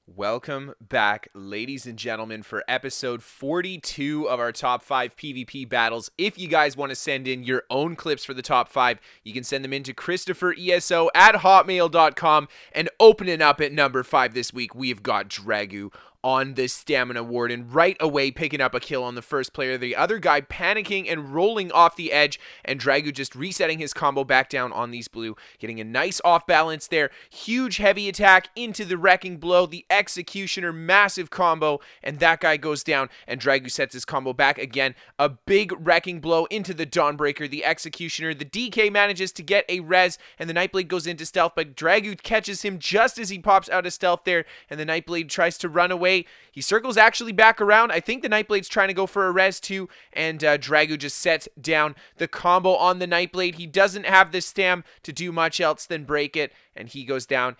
Welcome back, ladies and gentlemen, for episode 42 of our top 5 PvP battles. If you guys want to send in your own clips for the top 5, you can send them in to KristoferESO at hotmail.com. And opening up at number 5 this week, we've got Dragoo on the Stamina Warden, right away picking up a kill on the first player. The other guy panicking and rolling off the edge, and Dragoo just resetting his combo back down on these blue, getting a nice off balance there. Huge heavy attack into the Wrecking Blow, the Executioner, massive combo, and that guy goes down, and Dragoo sets his combo back again. A big Wrecking Blow into the Dawnbreaker, the Executioner. The DK manages to get a res, and the Nightblade goes into stealth, but Dragoo catches him just as he pops out of stealth there, and the Nightblade tries to run away. He circles actually back around. I think the Nightblade's trying to go for a res too, and Dragoo just sets down the combo on the Nightblade. He doesn't have the stam to do much else than break it, and he goes down.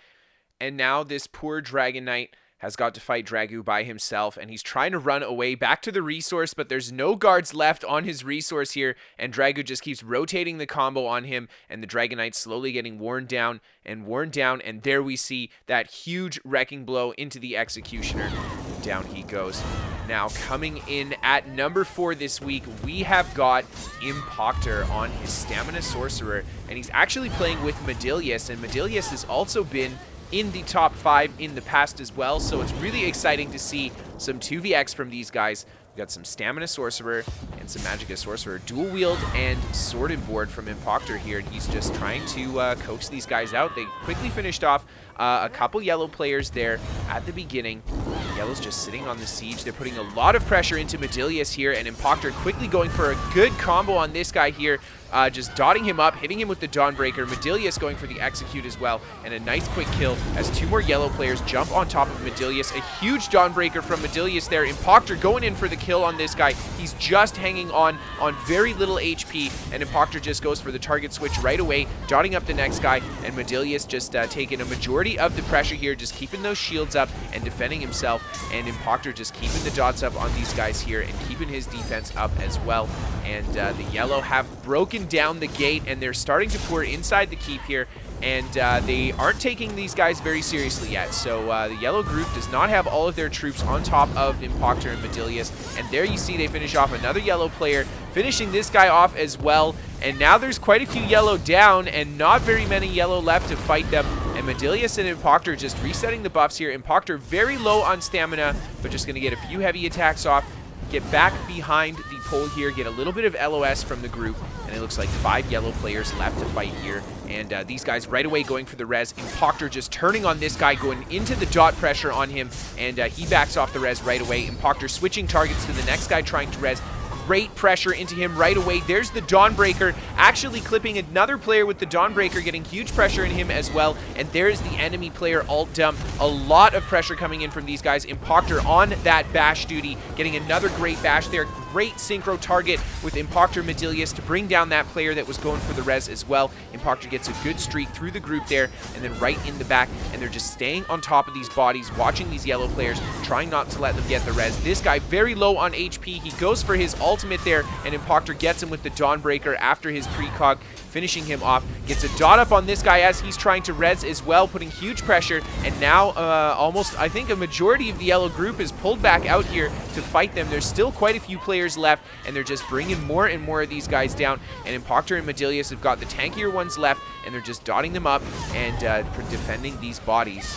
And now this poor Dragon Knight has got to fight Dragoo by himself, and he's trying to run away back to the resource, but there's no guards left on his resource here, and Dragoo just keeps rotating the combo on him, and the Dragon Knight slowly getting worn down, and there we see that huge Wrecking Blow into the Executioner. Down he goes. Now, coming in at number 4 this week, we have got Impactor on his Stamina Sorcerer, and he's actually playing with Medilius, and Medilius has also been in the top 5 in the past as well, so it's really exciting to see some 2vx from these guys. We've got some Stamina Sorcerer and some Magicka Sorcerer. Dual wield and sword and board from Impactor here, and he's just trying to coax these guys out. They quickly finished off a couple yellow players there at the beginning. Yellow's just sitting on the siege. They're putting a lot of pressure into Medilius here, and Impactor quickly going for a good combo on this guy here. Just dotting him up, hitting him with the Dawnbreaker. Medilius going for the execute as well, and a nice quick kill as 2 more yellow players jump on top of Medilius. A huge Dawnbreaker from Medilius there. Impactor going in for the kill on this guy. He's just hanging on very little HP, and Impactor just goes for the target switch right away, dotting up the next guy, and Medilius just taking a majority of the pressure here, just keeping those shields up and defending himself, and Impactor just keeping the dots up on these guys here and keeping his defense up as well. And the yellow have broken down the gate, and they're starting to pour inside the keep here, and they aren't taking these guys very seriously yet. So the yellow group does not have all of their troops on top of Impactor and Medilius, and there you see they finish off another yellow player, finishing this guy off as well. And now there's quite a few yellow down and not very many yellow left to fight them, and Medilius and Impactor just resetting the buffs here. Impactor very low on stamina, but just going to get a few heavy attacks off, get back behind the pole here, get a little bit of LOS from the group, and it looks like 5 yellow players left to fight here. And these guys right away going for the res. Impactor just turning on this guy, going into the dot pressure on him, and he backs off the res right away. Impactor switching targets to the next guy trying to res. Great pressure into him right away. There's the Dawnbreaker, actually clipping another player with the Dawnbreaker, getting huge pressure in him as well. And there's the enemy player alt dump. A lot of pressure coming in from these guys. Impactor on that bash duty, getting another great bash there. Great synchro target with Impactor Medilius to bring down that player that was going for the res as well. Impactor gets a good streak through the group there, and then right in the back, and they're just staying on top of these bodies, watching these yellow players, trying not to let them get the res. This guy very low on HP. He goes for his ultimate there, and Impactor gets him with the Dawnbreaker after his precog, finishing him off. Gets a dot up on this guy as he's trying to res as well, putting huge pressure, and now almost, I think, a majority of the yellow group is pulled back out here to fight them. There's still quite a few players left, and they're just bringing more and more of these guys down, and Impactor and Medilius have got the tankier ones left, and they're just dotting them up and defending these bodies.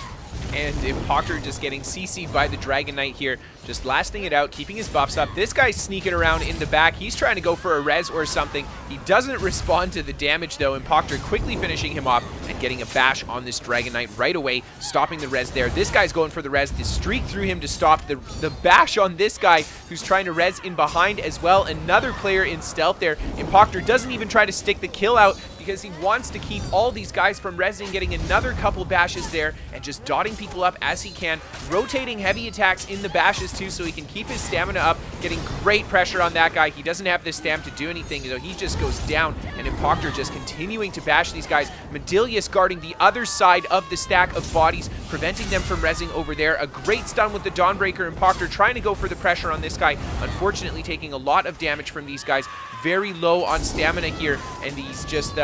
And Impactor just getting CC'd by the Dragon Knight here, just lasting it out, keeping his buffs up. This guy's sneaking around in the back. He's trying to go for a res or something. He doesn't respond to the damage though. Impactor quickly finishing him off and getting a bash on this Dragon Knight right away, stopping the res there. This guy's going for the res. The streak through him to stop the bash on this guy who's trying to res in behind as well. Another player in stealth there. Impactor doesn't even try to stick the kill out because he wants to keep all these guys from resing, getting another couple bashes there and just dotting people up as he can, rotating heavy attacks in the bashes too so he can keep his stamina up, getting great pressure on that guy. He doesn't have the stam to do anything, so he just goes down, and Impactor just continuing to bash these guys. Medilius guarding the other side of the stack of bodies, preventing them from resing over there. A great stun with the Dawnbreaker. Impactor trying to go for the pressure on this guy, unfortunately taking a lot of damage from these guys. Very low on stamina here, and he's just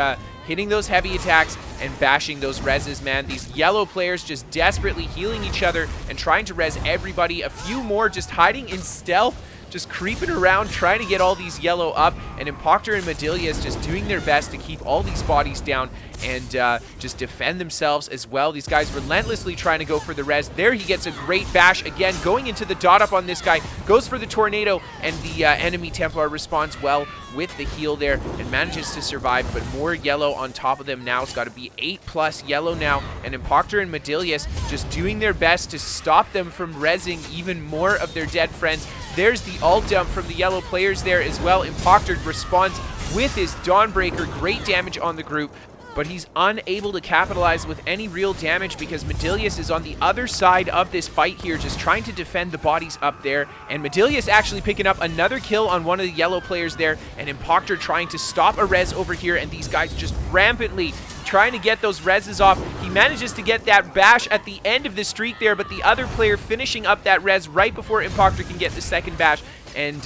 hitting those heavy attacks and bashing those reses, man. These yellow players just desperately healing each other and trying to res everybody. A few more just hiding in stealth, just creeping around, trying to get all these yellow up, and Impactor and Medilius just doing their best to keep all these bodies down and just defend themselves as well. These guys relentlessly trying to go for the res. There he gets a great bash, again, going into the dot up on this guy, goes for the tornado, and the enemy Templar responds well with the heal there and manages to survive, but more yellow on top of them now. It's got to be 8+ yellow now, and Impactor and Medilius just doing their best to stop them from rezzing even more of their dead friends. There's the ult dump from the yellow players there as well. Impactor responds with his Dawnbreaker, great damage on the group, but he's unable to capitalize with any real damage because Medilius is on the other side of this fight here, just trying to defend the bodies up there. And Medilius actually picking up another kill on one of the yellow players there, and Impactor trying to stop a res over here, and these guys just rampantly trying to get those reses off. He manages to get that bash at the end of the streak there, but the other player finishing up that res right before Impactor can get the second bash. And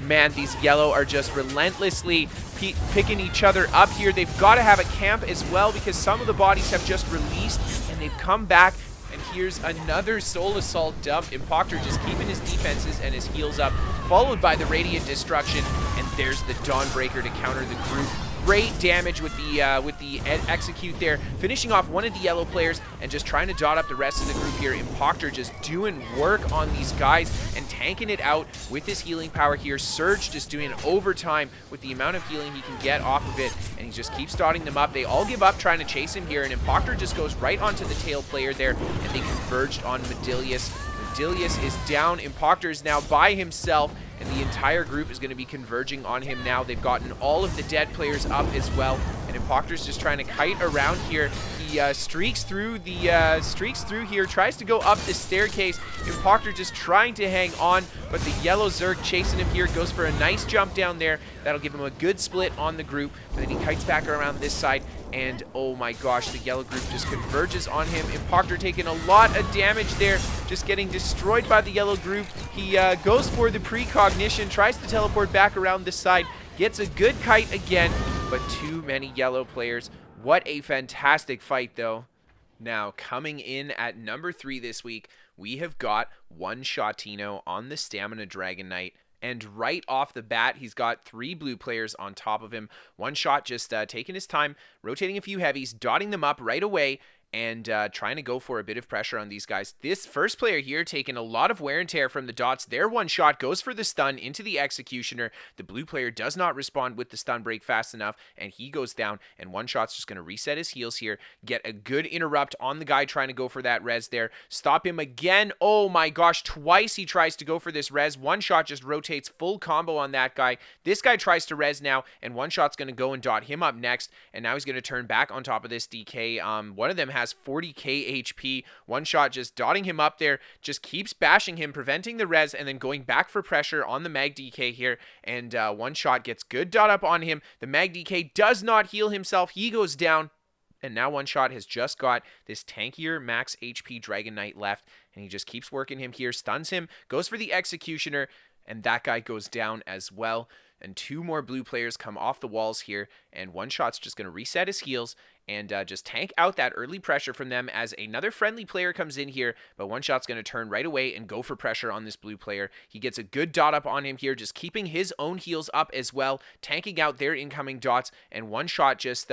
man, these yellow are just relentlessly picking each other up here. They've got to have a camp as well because some of the bodies have just released and they've come back. And here's another Soul Assault dump. Impactor just keeping his defenses and his heals up, followed by the Radiant Destruction. And there's the Dawnbreaker to counter the group. Great damage with the execute there, finishing off one of the yellow players and just trying to dot up the rest of the group here. Impactor just doing work on these guys and tanking it out with his healing power here. Surge just doing overtime with the amount of healing he can get off of it, and he just keeps dotting them up. They all give up trying to chase him here, and Impactor just goes right onto the tail player there, and they converged on Medilius. Medilius is down. Impactor is now by himself, and the entire group is going to be converging on him now. They've gotten all of the dead players up as well, and Impactor's just trying to kite around here. He streaks through here, tries to go up the staircase. Impactor just trying to hang on, but the yellow Zerg chasing him here, goes for a nice jump down there. That'll give him a good split on the group, but then he kites back around this side, and oh my gosh, the yellow group just converges on him. Impactor taking a lot of damage there, just getting destroyed by the yellow group. He goes for the precognition, tries to teleport back around this side, gets a good kite again, but too many yellow players. What a fantastic fight, though. Now, coming in at number 3 this week, we have got OneShottino on the Stamina Dragon Knight. And right off the bat, he's got 3 blue players on top of him. One shot just taking his time, rotating a few heavies, dotting them up right away, and trying to go for a bit of pressure on these guys. This first player here taking a lot of wear and tear from the dots. Their one shot goes for the stun into the Executioner. The blue player does not respond with the stun break fast enough, and he goes down, and one shot's just going to reset his heals here, get a good interrupt on the guy trying to go for that res there, stop him again. Oh my gosh, twice he tries to go for this res. One shot just rotates full combo on that guy. This guy tries to res now, and one shot's going to go and dot him up next, and now he's going to turn back on top of this DK. One of them has 40k HP. One shot just dotting him up there, just keeps bashing him, preventing the res, and then going back for pressure on the Mag DK here, and one shot gets good dot up on him. The Mag DK does not heal himself. He goes down, and now one shot has just got this tankier max HP Dragon Knight left, and he just keeps working him here, stuns him, goes for the Executioner, and that guy goes down as well. And 2 more blue players come off the walls here, and one shot's just going to reset his heals and just tank out that early pressure from them as another friendly player comes in here, but one shot's going to turn right away and go for pressure on this blue player. He gets a good dot up on him here, just keeping his own heals up as well, tanking out their incoming dots, and one shot just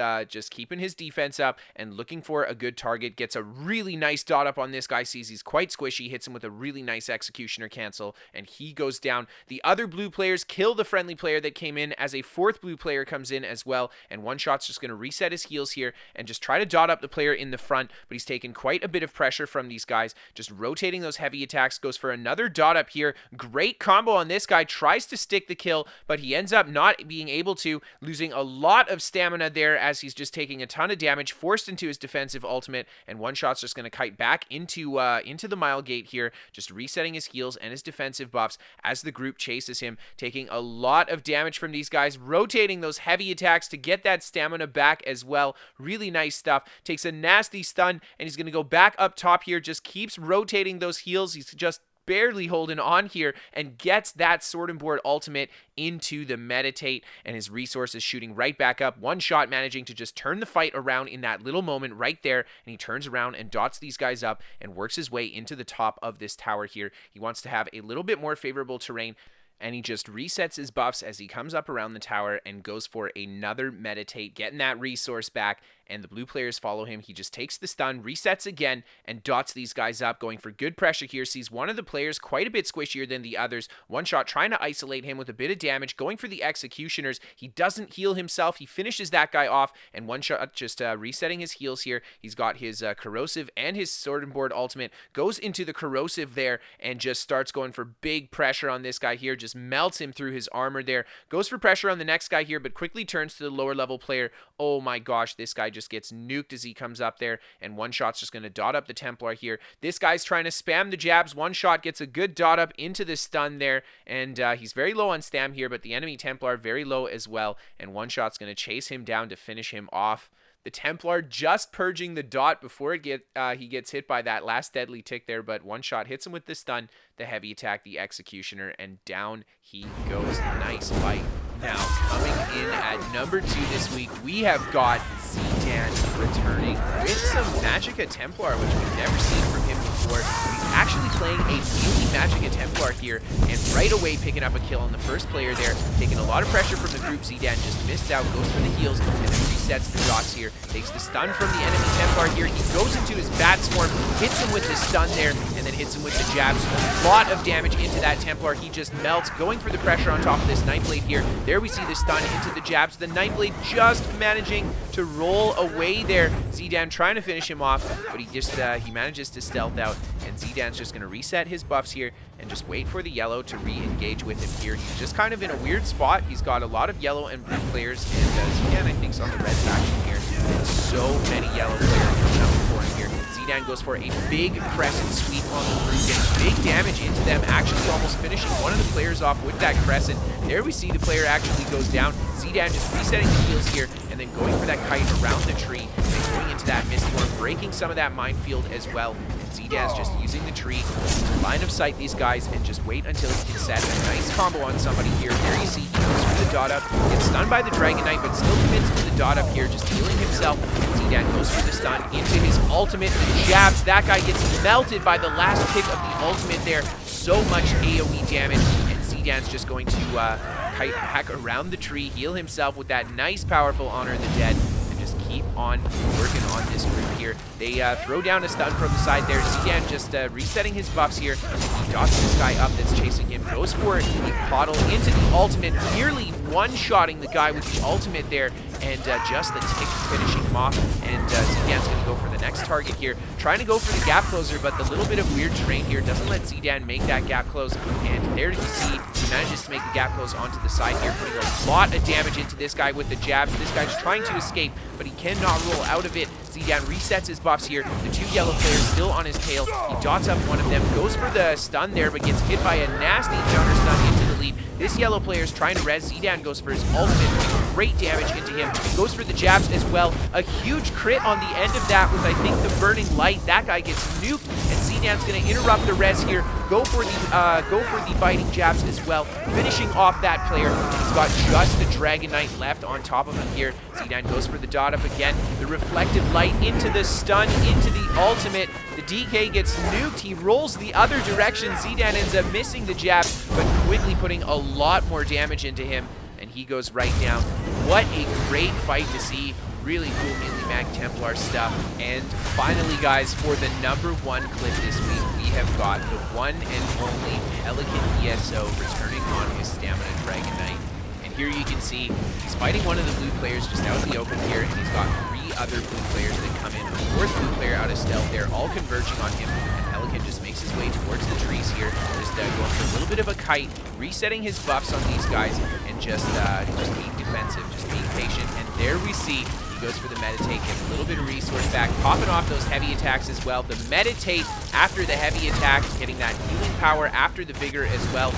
keeping his defense up and looking for a good target. Gets a really nice dot up on this guy, sees he's quite squishy, hits him with a really nice Executioner cancel, and he goes down. The other blue players kill the friendly player that came in as a 4th blue player comes in as well, and one shot's just going to reset his heals here and just try to dot up the player in the front, but he's taken quite a bit of pressure from these guys, just rotating those heavy attacks, goes for another dot up here. Great combo on this guy, tries to stick the kill, but he ends up not being able to, losing a lot of stamina there as he's just taking a ton of damage, forced into his defensive ultimate, and one shot's just going to kite back into the mile gate here, just resetting his heals and his defensive buffs as the group chases him, taking a lot of damage from these guys, rotating those heavy attacks to get that stamina back as well. Really nice stuff. Takes a nasty stun, and he's going to go back up top here, just keeps rotating those heals. He's just barely holding on here and gets that sword and board ultimate into the meditate, and his resources shooting right back up. One shot managing to just turn the fight around in that little moment right there, and he turns around and dots these guys up and works his way into the top of this tower here. He wants to have a little bit more favorable terrain, and he just resets his buffs as he comes up around the tower and goes for another meditate, getting that resource back, and the blue players follow him. He just takes the stun, resets again, and dots these guys up, going for good pressure here. Sees one of the players quite a bit squishier than the others. One shot trying to isolate him with a bit of damage, going for the executioners. He doesn't heal himself. He finishes that guy off, and one shot just resetting his heals here. He's got his corrosive and his sword and board ultimate, goes into the corrosive there, and just starts going for big pressure on this guy here. Just melts him through his armor there. Goes for pressure on the next guy here, but quickly turns to the lower level player. Oh my gosh, this guy just gets nuked as he comes up there, and one shot's just going to dot up the Templar here. This guy's trying to spam the jabs. One shot gets a good dot up into the stun there, and he's very low on stam here, but the enemy Templar very low as well, and one shot's going to chase him down to finish him off. The Templar just purging the dot before he gets hit by that last deadly tick there, but one shot hits him with the stun, the heavy attack, the executioner, and down he goes. Nice fight. Now, coming in at number 2 this week, we have got zDan returning with some Magicka Templar, which we've never seen from him before. He's actually playing a melee Magicka Templar here, and right away picking up a kill on the first player there, taking a lot of pressure from the group. zDan just missed out, goes for the heals, and then resets the dots here. Takes the stun from the enemy Templar here. He goes into his Bat Swarm, hits him with the stun there, and then hits him with the jabs. A lot of damage into that Templar. He just melts, going for the pressure on top of this Nightblade here. There we see the stun into the jabs. The Nightblade just managing to roll away there. zDan trying to finish him off, but he manages to stealth out, and zDan's just going to reset his buffs here and just wait for the yellow to re-engage with him here. He's just kind of in a weird spot. He's got a lot of yellow and blue players, and zDan, I think, is on the red faction here. So many yellow players coming up for him here. zDan goes for a big crescent sweep on the group, getting big damage into them, actually almost finishing one of the players off with that crescent. There we see the player actually goes down. zDan just resetting the heals here, and then going for that kite around the tree, and going into that mist storm, breaking some of that minefield as well. zDan's just using the tree to line of sight these guys and just wait until he can set a nice combo on somebody here. There you see he goes for the dot up, gets stunned by the Dragon Knight, but still commits to the dot up here, just healing himself. zDan goes for the stun into his ultimate, jabs. That guy gets melted by the last pick of the ultimate there. So much AoE damage, and zDan's just going to kite hack around the tree, heal himself with that nice powerful Honor of the Dead, and just keep on working on this group here. They throw down a stun from the side there. zDan just resetting his buffs here. He dots this guy up that's chasing him, goes for the Poddle into the ultimate, nearly one-shotting the guy with the ultimate there, and just the tick finishing him off. And zDan's going to go for the next target here, trying to go for the gap closer, but the little bit of weird terrain here doesn't let zDan make that gap close. And there you see he manages to make the gap close onto the side here, putting a lot of damage into this guy with the jabs. This guy's trying to escape, but he cannot roll out of it. zDan resets his buffs here. The 2 yellow players still on his tail. He dots up one of them, goes for the stun there, but gets hit by a nasty counter stun into the lead. This yellow player is trying to res. zDan goes for his ultimate, putting great damage into him. Goes for the jabs as well. A huge crit on the end of that with, I think, the burning light. That guy gets nuked, and zDan's going to interrupt the res here. Go for the biting jabs as well, finishing off that player. And he's got just the Dragon Knight left on top of him here. zDan goes for the dot up again. The reflective light into the stun, into the ultimate. The DK gets nuked. He rolls the other direction. zDan ends up missing the jab, but quickly putting a lot more damage into him, and he goes right down. What a great fight to see. Really cool melee mag Templar stuff. And finally, guys, for the #1 clip this week, we have got the one and only Pelican ESO returning on his Stamina Dragon Knight. And here you can see he's fighting one of the blue players just out in the open here, and he's got 3 other blue players that come in. The 4th blue player out of stealth. They're all converging on him, and Pelican just makes his way towards the trees here, just going for a little bit of a kite, resetting his buffs on these guys, and just being defensive, just being patient. And there we see he goes for the meditate, gets a little bit of resource back, popping off those heavy attacks as well. The meditate after the heavy attack, getting that healing power after the vigor as well.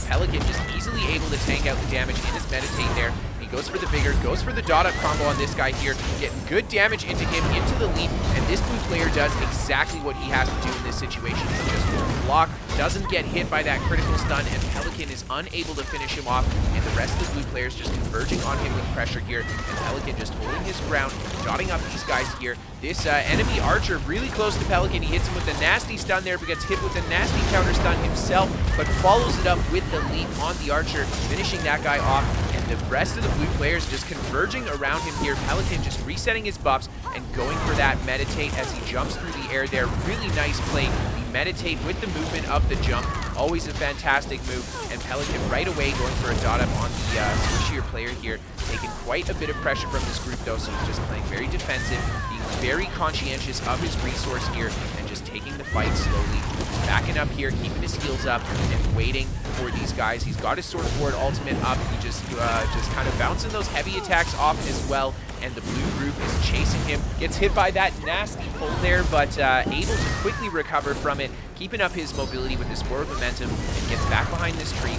Pelican just easily able to tank out the damage in his meditate there. He goes for the vigor, goes for the dot up combo on this guy here, getting good damage into him, into the lead, and this blue player does exactly what he has to do in this situation. He just block, doesn't get hit by that critical stun, and Pelican is unable to finish him off, and the rest of the blue players just converging on him with pressure here, and Pelican just holding his ground, dotting up these guys here. This enemy archer really close to Pelican. He hits him with a nasty stun there, but gets hit with a nasty counter stun himself, but follows it up with the leap on the archer, finishing that guy off, and the rest of the blue players just converging around him here. Pelican just resetting his buffs and going for that meditate as he jumps through the air there. Really nice play. He meditate with the movement of the jump. Always a fantastic move. And Pelican right away going for a dot up on the switchier player here. Taking quite a bit of pressure from this group though, so he's just playing very defensive, being very conscientious of his resource here, and just taking the fight slowly. Just backing up here, keeping his heals up, and waiting for these guys. He's got his sword forward ultimate up. He just kind of bouncing those heavy attacks off as well. And the blue group is chasing him. Gets hit by that nasty pull there, but able to quickly recover from it, keeping up his mobility with his forward momentum, and gets back behind this tree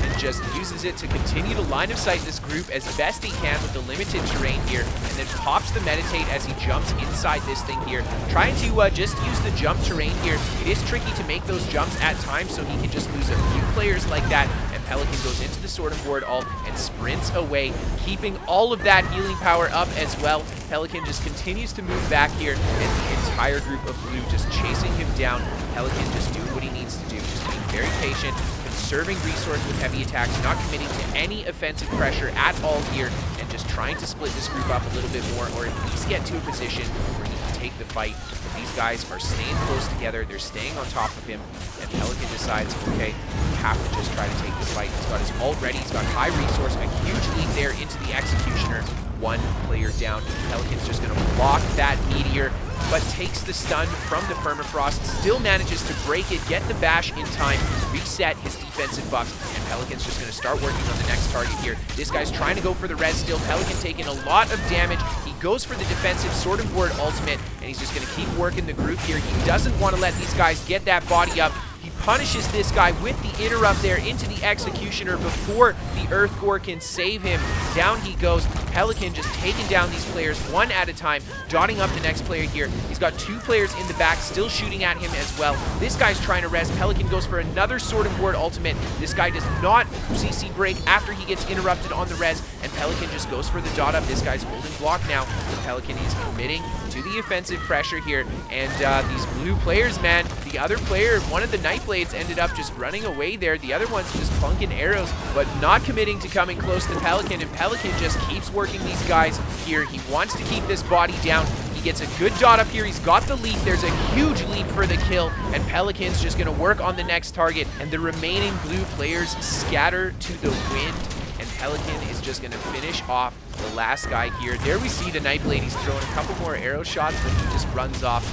and just uses it to continue to line of sight this group as best he can with the limited terrain here, and then pops the meditate as he jumps inside this thing here, trying to just use the jump terrain here. It is tricky to make those jumps at times, so he can just lose a few players like that, and Pelican goes into the sword and board ult and sprints away, keeping all of that healing power up as well. Pelican just continues to move back here, and the entire group of blue just chasing him down. Pelican just doing what he needs to do, just being very patient, conserving resource with heavy attacks, not committing to any offensive pressure at all here, and just trying to split this group up a little bit more, or at least get to a position where he can take the fight. But these guys are staying close together, they're staying on top of him, and Pelican decides, okay, we have to just try to take this fight. He's got his ult ready, he's got high resource, a huge lead there into the Executioner. One player down. Pelican's just going to block that meteor, but takes the stun from the permafrost, still manages to break it, get the bash in time, reset his defensive buffs, and Pelican's just going to start working on the next target here. This guy's trying to go for the res still. Pelican taking a lot of damage. He goes for the defensive sword and board ultimate, and he's just going to keep working the group here. He doesn't want to let these guys get that body up. He punishes this guy with the interrupt there into the Executioner before the Earth Gore can save him. Down he goes. Pelican just taking down these players one at a time, dotting up the next player here. He's got two players in the back still shooting at him as well. This guy's trying to res. Pelican goes for another sword and board ultimate. This guy does not CC break after he gets interrupted on the res, and Pelican just goes for the dot up. This guy's holding block now. The Pelican is committing to the offensive pressure here, and these blue players, man, the other player, one of the Nightblades, ended up just running away there. The other one's just plunking arrows, but not committing to coming close to Pelican, and Pelican just keeps working these guys here. He wants to keep this body down. He gets a good dot up here. He's got the leap. There's a huge leap for the kill, and Pelican's just going to work on the next target, and the remaining blue players scatter to the wind, and Pelican is just going to finish off the last guy here. There we see the Nightblade. He's throwing a couple more arrow shots, but he just runs off.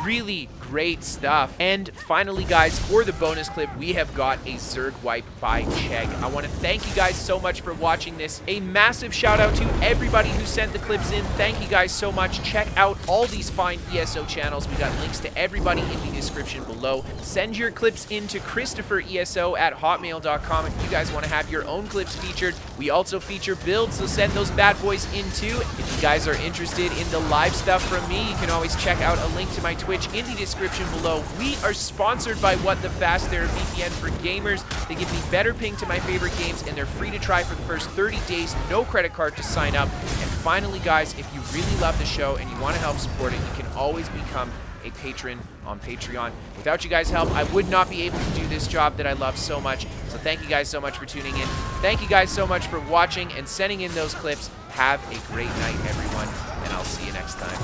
Really great stuff. And finally, guys, for the bonus clip, we have got a Zerg wipe by Cheg. I want to thank you guys so much for watching this. A massive shout out to everybody who sent the clips in. Thank you guys so much. Check out all these fine ESO channels. We got links to everybody in the description below. Send your clips in to KristoferESO@hotmail.com if you guys want to have your own clips featured. We also feature builds, so send those bad boys in too. If you guys are interested in the live stuff from me, you can always check out a link to my Twitch in the description below. We are sponsored by What the Fast. They're a VPN for gamers. They give me better ping to my favorite games, and they're free to try for the first 30 days. No credit card to sign up. And finally, guys, if you really love the show and you want to help support it, you can always become a patron on Patreon. Without you guys' help, I would not be able to do this job that I love so much. So thank you guys so much for tuning in. Thank you guys so much for watching and sending in those clips. Have a great night, everyone, and I'll see you next time.